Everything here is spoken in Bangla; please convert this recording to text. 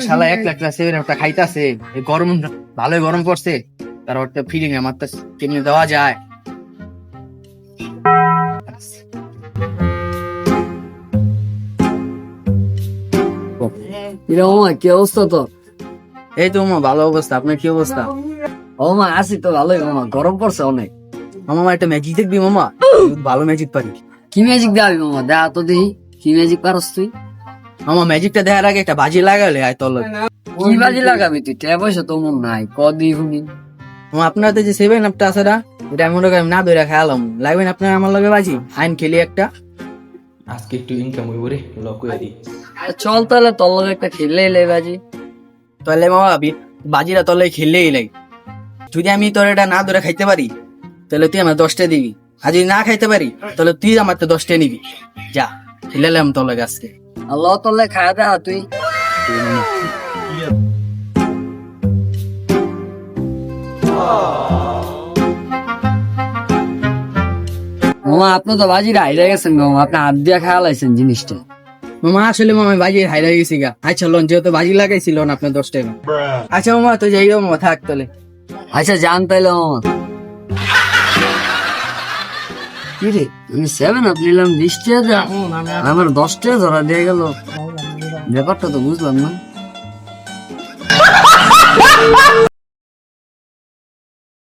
শালা 1 লাখ 7 খাইতাছে, এই গরম ভালোই গরম পড়ছে, তার একটা ফিলিং আমার তো কেমনে দেওয়া যায়। মামা কি অবস্থা তো? এই তো মামা ভালো অবস্থা, আপনার কি অবস্থা? ও মা আছি তো ভালোই মামা, গরম পড়ছে অনেক। মামা একটা ম্যাজিক দেখবি মামা, ভালো ম্যাজিক পারি। কি ম্যাজিক দেখাবি মামা? দেখা তো দেখি কি ম্যাজিক পারস তুই। মামা ম্যাজিকটা দেখার আগে একটা বাজি লাগালে আয় তোর লগে। কি বাজি লাগাবি তুই? টাকা পয়সা তো মন নাই, কদি শুনি। মামা আপনার তো যে 7 আপটা আছে না, এটা আমি মনে করি না ধরে খেয়ালাম, লাগবেন আপনার আমার লগে বাজি, আইন খেলি একটা। আজকে একটু ইনকাম হইব রে, লক করে দিই। চল তাহলে তোর লগে একটা খেললে এলে বাজি। তাহলে মামা বাজিটা তোর লগে খেললেই লাই। যদি আমি তোর এটা না ধরে খাইতে পারি তাহলে তুই আমার 10টা দিবি, আর যদি না খাইতে পারি তাহলে তুই আমার তো 10টা নিবি। যা খেলালাম তোর লগে আজকে। আল্লাহ তোর লাগে খায়া দেখা তুই। মামা আপনি তো বাজির হাইরা গেছেন মামা, আপনি হাত দিয়া খায়া লাইছেন জিনিসটা। মামা আসলে মামা বাজি হাইরা গেছি গা। আচ্ছা লোন যেহেতু বাজি লাগাইছিল না আপনার 10 টাকা। আচ্ছা মামা তো যাই মামা, থাক তাহলে। আচ্ছা জান তাইলে মামা। কি রে আমি 7 আপ নিলাম 20 টাকা দেয়া, আমার 10 টাকা ধরা দিয়ে গেল, ব্যাপারটা তো বুঝলাম না।